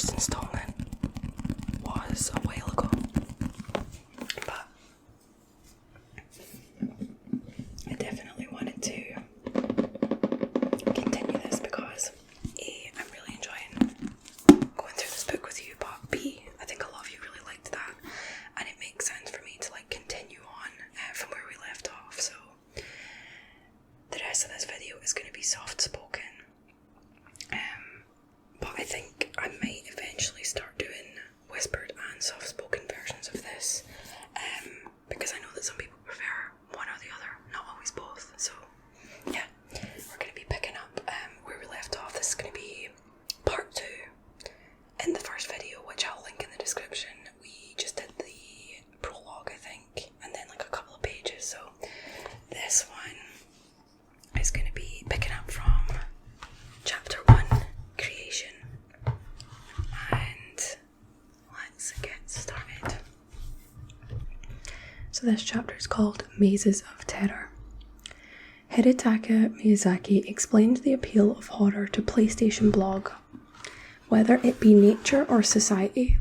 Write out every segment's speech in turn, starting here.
first installment was a while ago, but I definitely wanted to continue this because A, I'm really enjoying going through this book with you, but B, I think a lot of you really liked that, and it makes sense for me to continue on from where we left off. So the rest of this video is going to be soft spoken, but I think I might eventually start doing whispered and soft spoken versions of this, because I know that some people prefer one or the other, not always both. So yeah, we're going to be picking up where we left off. This is going to be part 2 in the first video, which I'll link in the description. We just did the prologue, I think, and then a couple of pages. So this one is going to be picking up from chapter 1, creation, and let's get started. So this chapter is called Mazes of Terror. Hidetaka Miyazaki explained the appeal of horror to PlayStation Blog. Whether it be nature or society,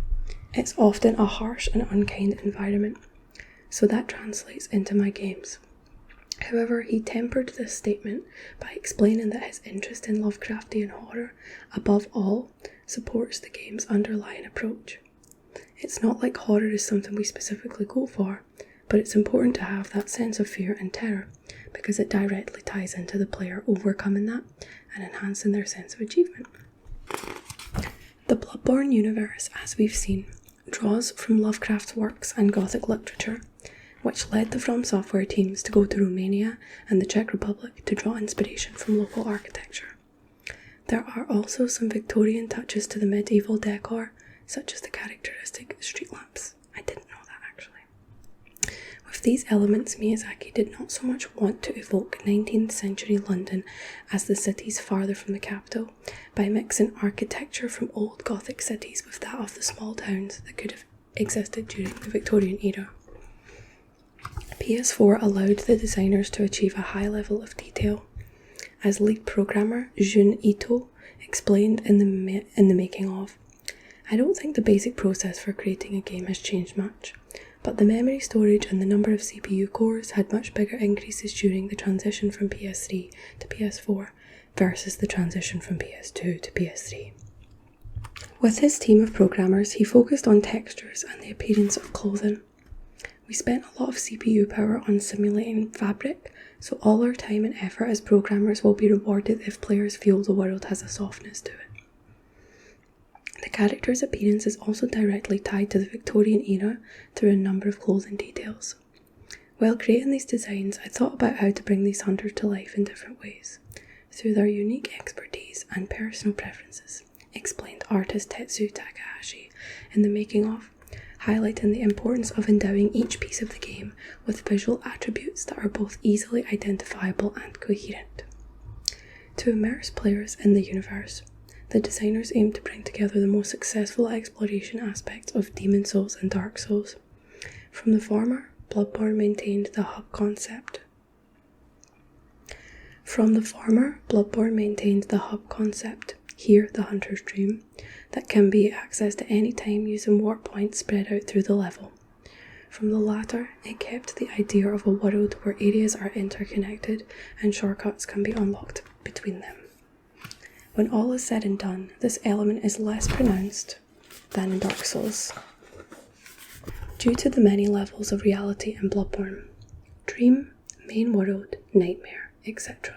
it's often a harsh and unkind environment, so that translates into my games. However, he tempered this statement by explaining that his interest in Lovecraftian horror, above all, supports the game's underlying approach. It's not like horror is something we specifically go for, but it's important to have that sense of fear and terror, because it directly ties into the player overcoming that and enhancing their sense of achievement. The Bloodborne Universe, as we've seen, draws from Lovecraft's works and Gothic literature, which led the From Software teams to go to Romania and the Czech Republic to draw inspiration from local architecture. There are also some Victorian touches to the medieval decor, such as the characteristic street lamps. I didn't know that, actually. With these elements, Miyazaki did not so much want to evoke 19th century London as the cities farther from the capital, by mixing architecture from old Gothic cities with that of the small towns that could have existed during the Victorian era. PS4 allowed the designers to achieve a high level of detail. As lead programmer Jun Ito explained in the making of, I don't think the basic process for creating a game has changed much, but the memory storage and the number of CPU cores had much bigger increases during the transition from PS3 to PS4 versus the transition from PS2 to PS3. With his team of programmers, he focused on textures and the appearance of clothing. We spent a lot of CPU power on simulating fabric, so all our time and effort as programmers will be rewarded if players feel the world has a softness to it. The character's appearance is also directly tied to the Victorian era through a number of clothing details. While creating these designs, I thought about how to bring these hunters to life in different ways, through their unique expertise and personal preferences, explained artist Tetsu Takahashi in the making of, highlighting the importance of endowing each piece of the game with visual attributes that are both easily identifiable and coherent. To immerse players in the universe, the designers aimed to bring together the most successful exploration aspects of Demon Souls and Dark Souls. From the former, Bloodborne maintained the hub concept. Here, the Hunter's Dream, that can be accessed at any time using warp points spread out through the level. From the latter, it kept the idea of a world where areas are interconnected and shortcuts can be unlocked between them. When all is said and done, this element is less pronounced than in Dark Souls, due to the many levels of reality in Bloodborne: dream, main world, nightmare, etc.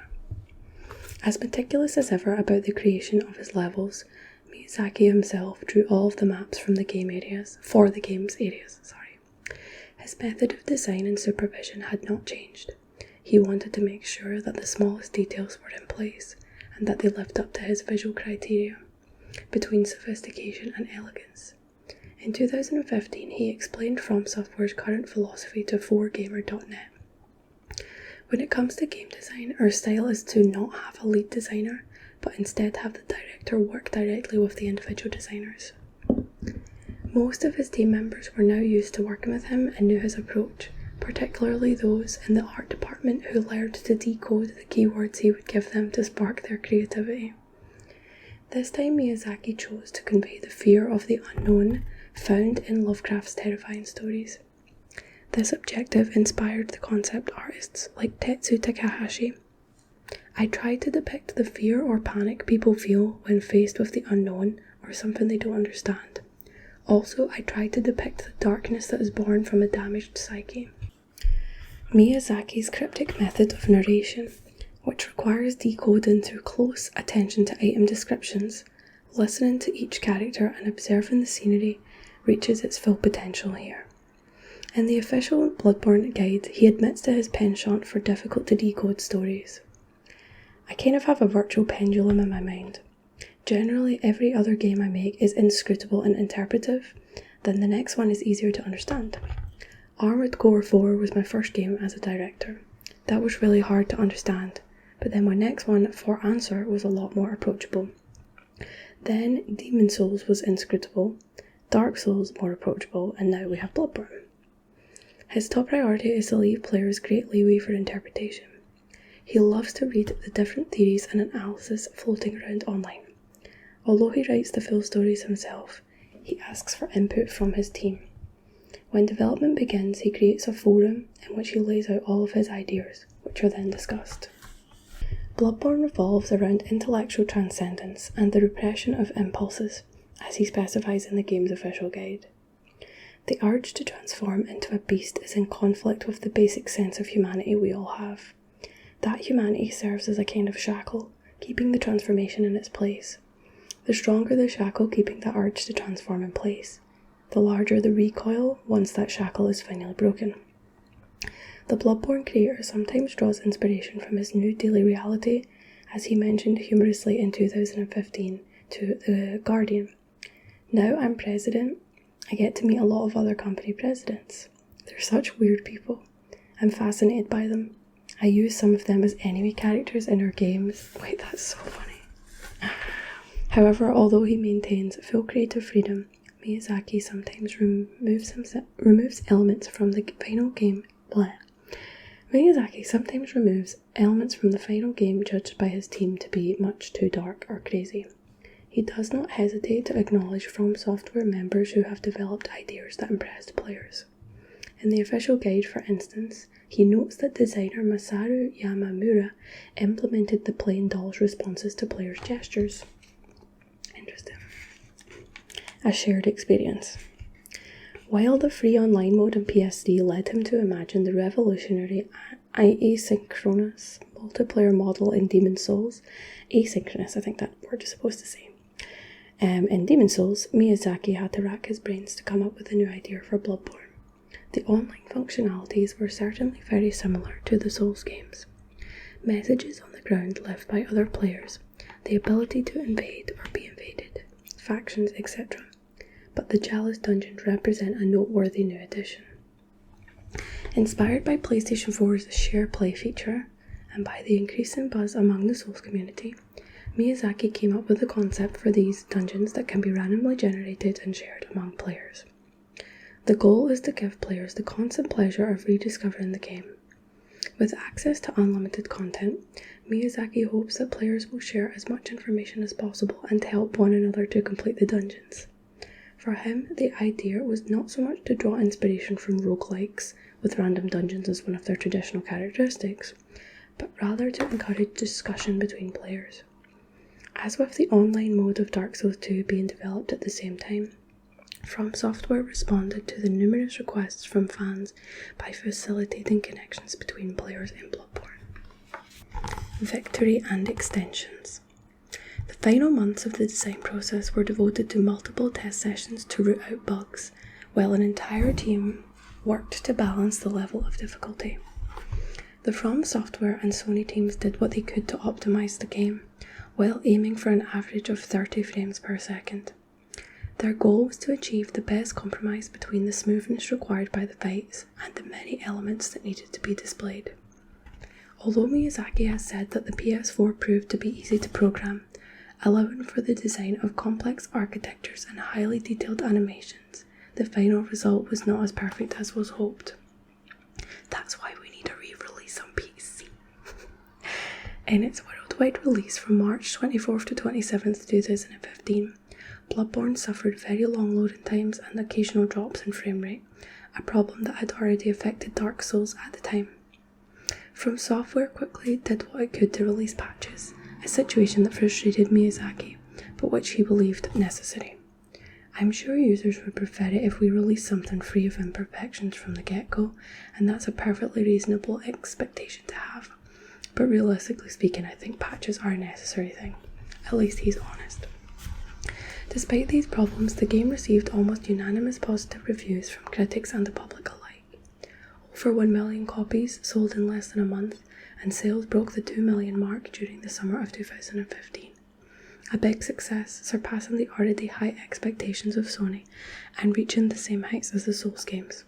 As meticulous as ever about the creation of his levels, Miyazaki himself drew all of the maps from the game's areas. His method of design and supervision had not changed. He wanted to make sure that the smallest details were in place, and that they lived up to his visual criteria, between sophistication and elegance. In 2015, he explained From Software's current philosophy to 4Gamer.net. When it comes to game design, our style is to not have a lead designer, but instead have the director work directly with the individual designers. Most of his team members were now used to working with him and knew his approach, particularly those in the art department who learned to decode the keywords he would give them to spark their creativity. This time Miyazaki chose to convey the fear of the unknown found in Lovecraft's terrifying stories. This objective inspired the concept artists like Tetsu Takahashi. I tried to depict the fear or panic people feel when faced with the unknown or something they don't understand. Also, I tried to depict the darkness that is born from a damaged psyche. Miyazaki's cryptic method of narration, which requires decoding through close attention to item descriptions, listening to each character and observing the scenery, reaches its full potential here. In the official Bloodborne guide, he admits to his penchant for difficult-to-decode stories. I kind of have a virtual pendulum in my mind. Generally, every other game I make is inscrutable and interpretive, then the next one is easier to understand. Armored Core 4 was my first game as a director. That was really hard to understand, but then my next one, For Answer, was a lot more approachable. Then Demon Souls was inscrutable, Dark Souls more approachable, and now we have Bloodborne. His top priority is to leave players great leeway for interpretation. He loves to read the different theories and analysis floating around online. Although he writes the full stories himself, he asks for input from his team. When development begins, he creates a forum in which he lays out all of his ideas, which are then discussed. Bloodborne revolves around intellectual transcendence and the repression of impulses, as he specifies in the game's official guide. The urge to transform into a beast is in conflict with the basic sense of humanity we all have. That humanity serves as a kind of shackle, keeping the transformation in its place. The stronger the shackle keeping the urge to transform in place, the larger the recoil once that shackle is finally broken. The Bloodborne creator sometimes draws inspiration from his new daily reality, as he mentioned humorously in 2015 to The Guardian. Now I'm president, I get to meet a lot of other company presidents. They're such weird people. I'm fascinated by them. I use some of them as enemy characters in our games. Wait, that's so funny. However, although he maintains full creative freedom, Miyazaki sometimes removes elements from the final game. Miyazaki sometimes removes elements from the final game judged by his team to be much too dark or crazy. He does not hesitate to acknowledge From Software members who have developed ideas that impressed players. In the official guide, for instance, he notes that designer Masaru Yamamura implemented the plain doll's responses to players' gestures. Interesting. A shared experience. While the free online mode in PS3 led him to imagine the revolutionary asynchronous multiplayer model in Demon Souls, asynchronous, I think that word is supposed to say. In Demon Souls, Miyazaki had to rack his brains to come up with a new idea for Bloodborne. The online functionalities were certainly very similar to the Souls games. Messages on the ground left by other players, the ability to invade or be invaded, factions, etc. But the Chalice dungeons represent a noteworthy new addition. Inspired by PlayStation 4's Share Play feature, and by the increasing buzz among the Souls community, Miyazaki came up with a concept for these dungeons that can be randomly generated and shared among players. The goal is to give players the constant pleasure of rediscovering the game. With access to unlimited content, Miyazaki hopes that players will share as much information as possible and to help one another to complete the dungeons. For him, the idea was not so much to draw inspiration from roguelikes, with random dungeons as one of their traditional characteristics, but rather to encourage discussion between players. As with the online mode of Dark Souls 2 being developed at the same time, From Software responded to the numerous requests from fans by facilitating connections between players in Bloodborne. Victory and extensions. The final months of the design process were devoted to multiple test sessions to root out bugs, while an entire team worked to balance the level of difficulty. The From Software and Sony teams did what they could to optimize the game, while aiming for an average of 30 frames per second. Their goal was to achieve the best compromise between the smoothness required by the fights and the many elements that needed to be displayed. Although Miyazaki has said that the PS4 proved to be easy to program, allowing for the design of complex architectures and highly detailed animations, the final result was not as perfect as was hoped. That's why we need a re-release on PC. In its world worldwide release from March 24th to 27th, 2015, Bloodborne suffered very long loading times and occasional drops in frame rate, a problem that had already affected Dark Souls at the time. From Software quickly did what it could to release patches, a situation that frustrated Miyazaki, but which he believed necessary. I'm sure users would prefer it if we release something free of imperfections from the get-go, and that's a perfectly reasonable expectation to have. But realistically speaking, I think patches are a necessary thing. At least he's honest. Despite these problems, the game received almost unanimous positive reviews from critics and the public alike. Over 1 million copies sold in less than a month, and sales broke the 2 million mark during the summer of 2015. A big success, surpassing the already high expectations of Sony and reaching the same heights as the Souls games.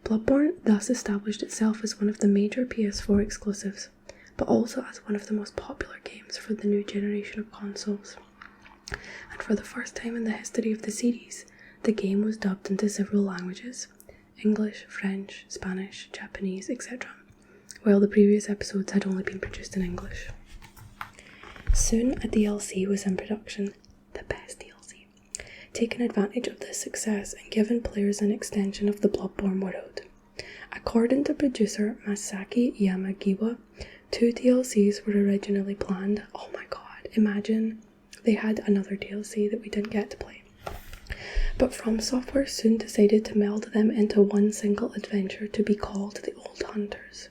Bloodborne thus established itself as one of the major PS4 exclusives, but also as one of the most popular games for the new generation of consoles. And for the first time in the history of the series, the game was dubbed into several languages: English, French, Spanish, Japanese, etc., while the previous episodes had only been produced in English. Soon a DLC was in production, the best DLC, taking advantage of this success and giving players an extension of the Bloodborne world. According to producer Masaki Yamagiwa, 2 DLCs were originally planned. Oh my god, imagine they had another DLC that we didn't get to play. But From Software soon decided to meld them into one single adventure to be called The Old Hunters.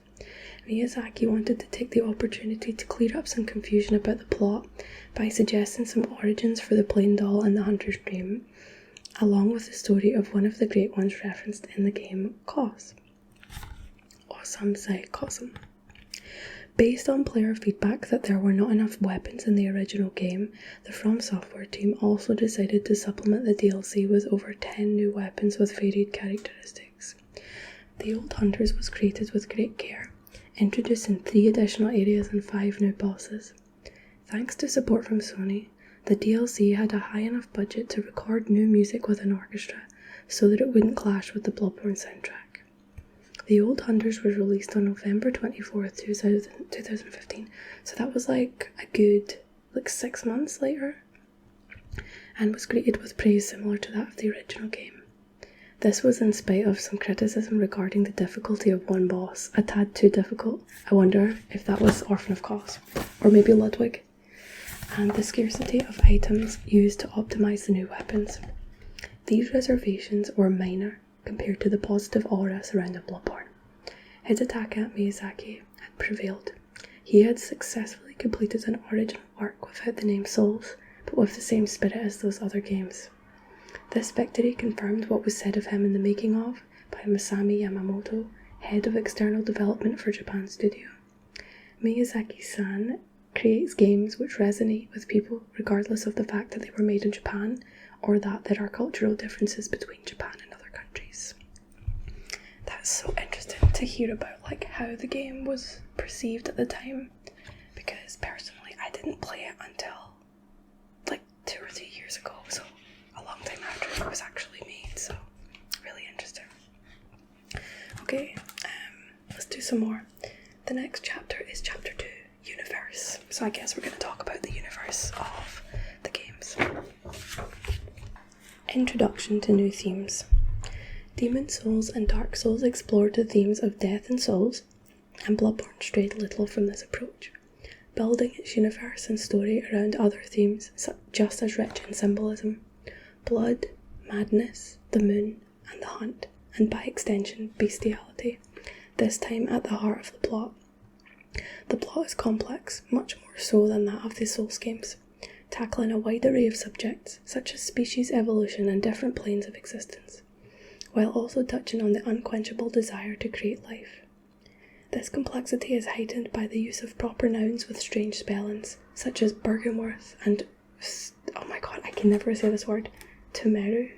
Miyazaki wanted to take the opportunity to clear up some confusion about the plot by suggesting some origins for the plain doll in the Hunter's dream, along with the story of one of the great ones referenced in the game, Kos. Or some say Cosm. Based on player feedback that there were not enough weapons in the original game, the From Software team also decided to supplement the DLC with over 10 new weapons with varied characteristics. The Old Hunters was created with great care, introducing 3 additional areas and 5 new bosses. Thanks to support from Sony, the DLC had a high enough budget to record new music with an orchestra so that it wouldn't clash with the Bloodborne soundtrack. The Old Hunters was released on November 24th, 2015, so that was a good 6 months later, and was greeted with praise similar to that of the original game. This was in spite of some criticism regarding the difficulty of one boss, a tad too difficult. I wonder if that was Orphan of Kos, or maybe Ludwig, and the scarcity of items used to optimise the new weapons. These reservations were minor compared to the positive aura surrounding Bloodborne. Hidetaka Miyazaki had prevailed. He had successfully completed an original work without the name Souls, but with the same spirit as those other games. This victory confirmed what was said of him in the making of by Masami Yamamoto, head of external development for Japan Studio. Miyazaki-san creates games which resonate with people regardless of the fact that they were made in Japan or that there are cultural differences between Japan and other countries. That's so interesting to hear about how the game was perceived at the time, because personally I didn't play it until 2 or 3 years ago, so a long time after it was actually made, so really interesting. Okay, let's do some more. The next chapter is chapter 2, Universe. So I guess we're going to talk about the universe of the games. Introduction to new themes. Demon's Souls and Dark Souls explored the themes of death and souls, and Bloodborne strayed little from this approach, building its universe and story around other themes just as rich in symbolism: blood, madness, the moon, and the hunt, and by extension, bestiality, this time at the heart of the plot. The plot is complex, much more so than that of the Souls games, tackling a wide array of subjects, such as species evolution and different planes of existence, while also touching on the unquenchable desire to create life. This complexity is heightened by the use of proper nouns with strange spellings, such as Bergenworth and, oh my god, I can never say this word, Tumeru,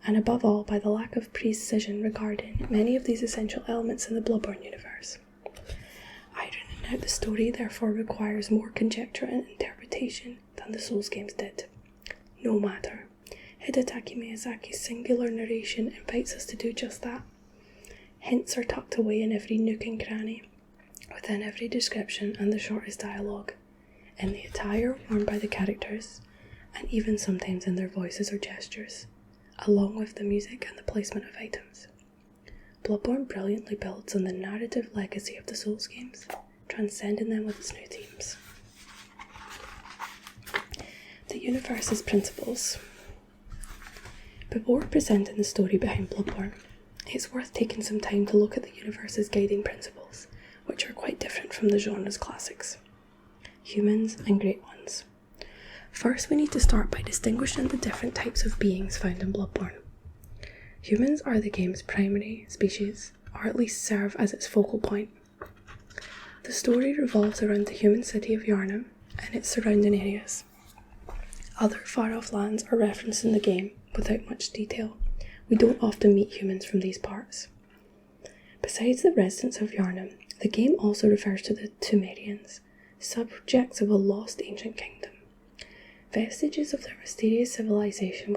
and above all by the lack of precision regarding many of these essential elements in the Bloodborne universe. Ironing out the story therefore requires more conjecture and interpretation than the Souls games did. No matter, Hidetaka Miyazaki's singular narration invites us to do just that. Hints are tucked away in every nook and cranny, within every description and the shortest dialogue, in the attire worn by the characters, and even sometimes in their voices or gestures, along with the music and the placement of items. Bloodborne brilliantly builds on the narrative legacy of the Souls games, transcending them with its new themes. The universe's principles. Before presenting the story behind Bloodborne, it's worth taking some time to look at the universe's guiding principles, which are quite different from the genre's classics. Humans and Great Ones. First, we need to start by distinguishing the different types of beings found in Bloodborne. Humans are the game's primary species, or at least serve as its focal point. The story revolves around the human city of Yharnam and its surrounding areas. Other far-off lands are referenced in the game without much detail. We don't often meet humans from these parts. Besides the residents of Yharnam, the game also refers to the Temerians, subjects of a lost ancient kingdom. Vestiges of their mysterious civilization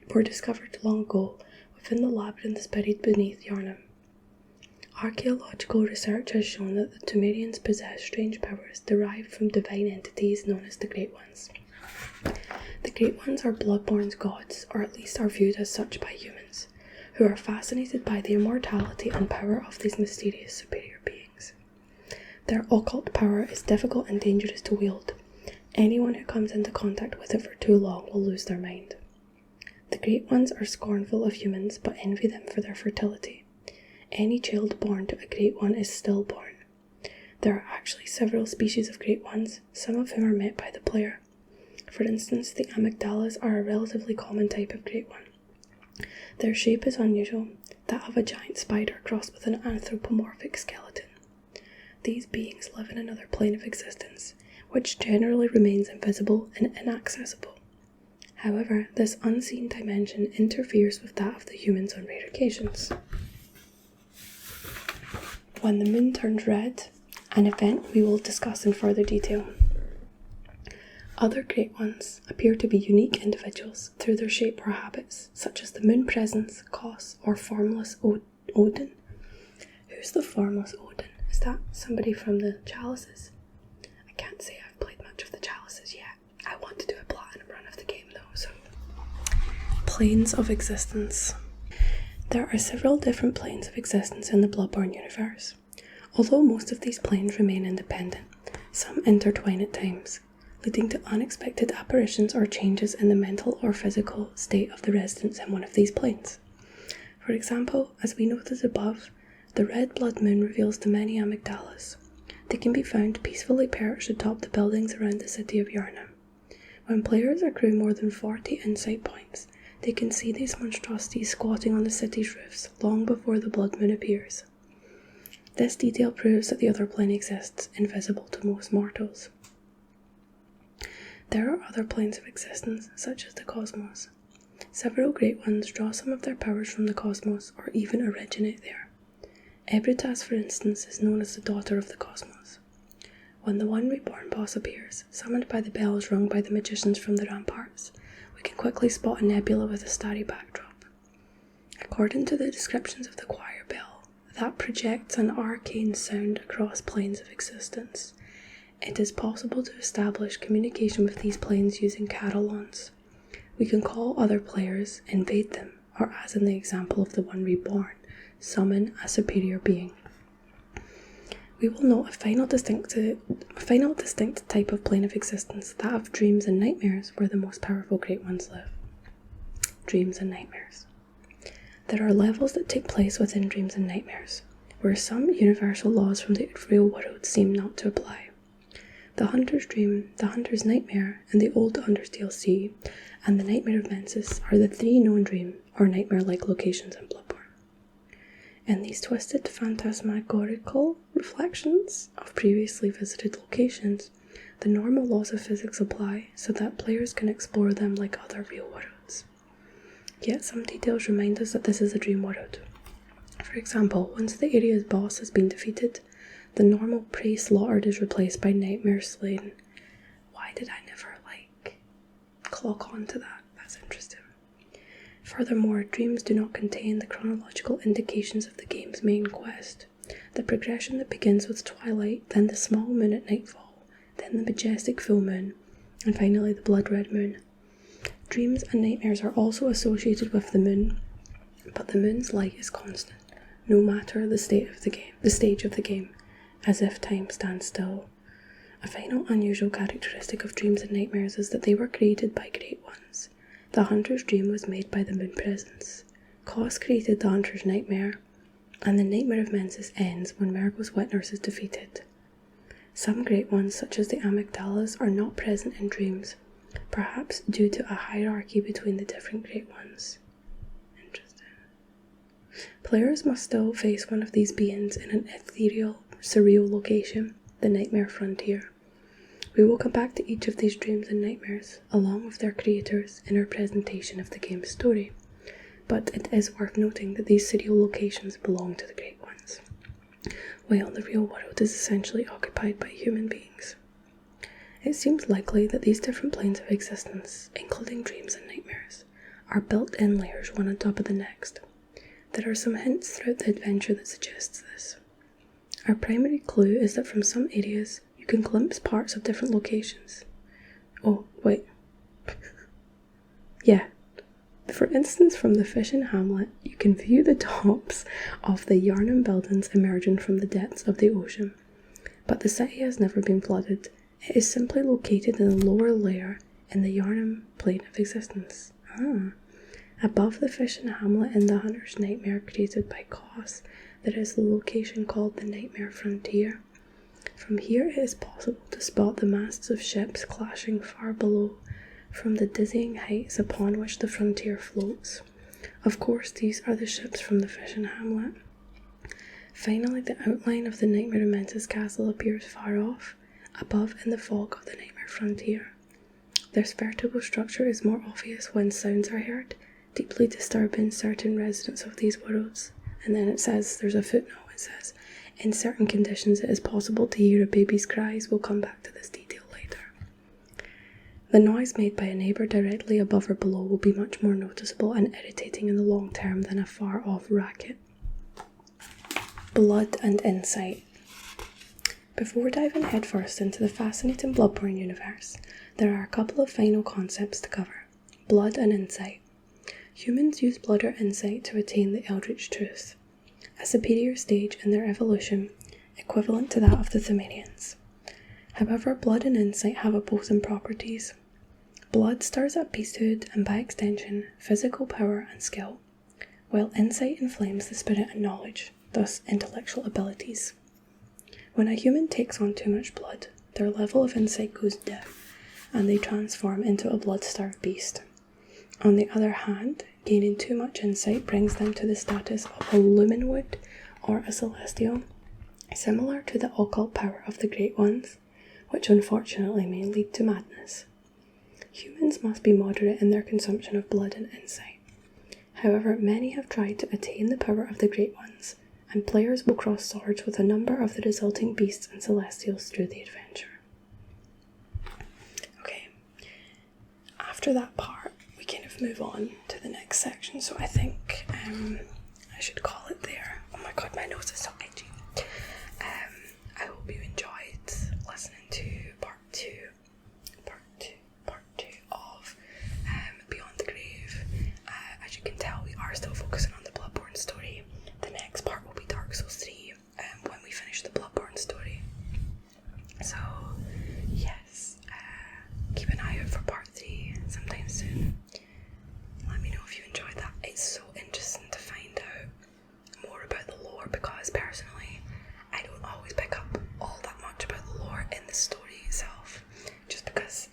were discovered long ago within the labyrinths buried beneath Yharnam. Archaeological research has shown that the Temerians possess strange powers derived from divine entities known as the Great Ones. The Great Ones are Bloodborne's gods, or at least are viewed as such by humans, who are fascinated by the immortality and power of these mysterious superior beings. Their occult power is difficult and dangerous to wield. Anyone who comes into contact with it for too long will lose their mind. The Great Ones are scornful of humans, but envy them for their fertility. Any child born to a Great One is stillborn. There are actually several species of Great Ones, some of whom are met by the player. For instance, the amygdalas are a relatively common type of Great One. Their shape is unusual, that of a giant spider crossed with an anthropomorphic skeleton. These beings live in another plane of existence, which generally remains invisible and inaccessible. However, this unseen dimension interferes with that of the humans on rare occasions. When the moon turns red, an event we will discuss in further detail. Other Great Ones appear to be unique individuals through their shape or habits, such as the Moon Presence, Kos, or Formless Odin. Who's the Formless Odin? Is that somebody from the Chalices? I can't say I've played much of the Chalices yet. I want to do a platinum run of the game though, so. Planes of existence. There are several different planes of existence in the Bloodborne universe. Although most of these planes remain independent, some intertwine at times, leading to unexpected apparitions or changes in the mental or physical state of the residents in one of these planes. For example, as we noted above, the red blood moon reveals the many amygdalas. They can be found peacefully perched atop the buildings around the city of Yharnam. When players accrue more than 40 insight points, they can see these monstrosities squatting on the city's roofs long before the blood moon appears. This detail proves that the other plane exists, invisible to most mortals. There are other planes of existence, such as the cosmos. Several Great Ones draw some of their powers from the cosmos, or even originate there. Ebritas, for instance, is known as the Daughter of the Cosmos. When the One Reborn boss appears, summoned by the bells rung by the magicians from the ramparts, we can quickly spot a nebula with a starry backdrop. According to the descriptions of the choir bell, that projects an arcane sound across planes of existence. It is possible to establish communication with these planes using carillons. We can call other players, invade them, or as in the example of the One Reborn, summon a superior being. We will note a final distinct type of plane of existence, that of dreams and nightmares, where the most powerful Great Ones live. Dreams and nightmares. There are levels that take place within dreams and nightmares, where some universal laws from the real world seem not to apply. The Hunter's Dream, the Hunter's Nightmare, and the Old Hunter's DLC, and the Nightmare of Mensis are the three known dream or nightmare-like locations in Bloodborne. In these twisted phantasmagorical reflections of previously visited locations, the normal laws of physics apply so that players can explore them like other real worlds. Yet some details remind us that this is a dream world. For example, once the area's boss has been defeated, the normal prey slaughtered is replaced by nightmare slain. Why did I never, clock on to that? That's interesting. Furthermore, dreams do not contain the chronological indications of the game's main quest. The progression that begins with twilight, then the small moon at nightfall, then the majestic full moon, and finally the blood red moon. Dreams and nightmares are also associated with the moon, but the moon's light is constant, no matter the stage of the game, as if time stands still. A final unusual characteristic of dreams and nightmares is that they were created by Great Ones. The hunter's dream was made by the moon presence. Kos created the hunter's nightmare, and the nightmare of Mensis ends when Mergo's witness is defeated. Some Great Ones, such as the amygdalas, are not present in dreams, perhaps due to a hierarchy between the different Great Ones. Interesting. Players must still face one of these beings in an ethereal, surreal location, the Nightmare Frontier. We will come back to each of these dreams and nightmares, along with their creators, in our presentation of the game's story, but it is worth noting that these surreal locations belong to the Great Ones, while the real world is essentially occupied by human beings. It seems likely that these different planes of existence, including dreams and nightmares, are built-in layers one on top of the next. There are some hints throughout the adventure that suggests this. Our primary clue is that from some areas, you can glimpse parts of different locations. Oh, wait. Yeah. For instance, from the fishing hamlet, you can view the tops of the Yarnum buildings emerging from the depths of the ocean. But the city has never been flooded. It is simply located in a lower layer in the Yarnum plane of existence. Above the fishing hamlet in the Hunter's Nightmare created by Kos, there is the location called the Nightmare Frontier. From here it is possible to spot the masts of ships clashing far below, from the dizzying heights upon which the frontier floats. Of course, these are the ships from the fishing hamlet. Finally, the outline of the Nightmare Mensis castle appears far off, above in the fog of the Nightmare Frontier. This vertical structure is more obvious when sounds are heard, deeply disturbing certain residents of these worlds. And then it says, there's a footnote, it says, in certain conditions it is possible to hear a baby's cries. We'll come back to this detail later. The noise made by a neighbour directly above or below will be much more noticeable and irritating in the long term than a far-off racket. Blood and insight. Before diving headfirst into the fascinating Bloodborne universe, there are a couple of final concepts to cover. Blood and insight. Humans use blood or insight to attain the Eldritch Truth, a superior stage in their evolution, equivalent to that of the Thumerians. However, blood and insight have opposing properties. Blood stirs up beasthood and, by extension, physical power and skill, while insight inflames the spirit and knowledge, thus intellectual abilities. When a human takes on too much blood, their level of insight goes down, and they transform into a blood-starved beast. On the other hand, gaining too much insight brings them to the status of a lumenwood or a celestial, similar to the occult power of the Great Ones, which unfortunately may lead to madness. Humans must be moderate in their consumption of blood and insight. However, many have tried to attain the power of the Great Ones, and players will cross swords with a number of the resulting beasts and celestials through the adventure. Okay, after that part, we kind of move on to the next section, so I think I should call it there. Oh my god, my nose is so itchy. I hope you enjoyed listening to part two of Beyond the Grave. As you can tell, we are still focusing on the Bloodborne story. The next part will be Dark Souls 3 when we finish the Bloodborne story. So, yes, keep an eye out for part 3 sometime soon. Let me know if you enjoyed that. It's so interesting to find out more about the lore, because personally, I don't always pick up all that much about the lore in the story itself, just because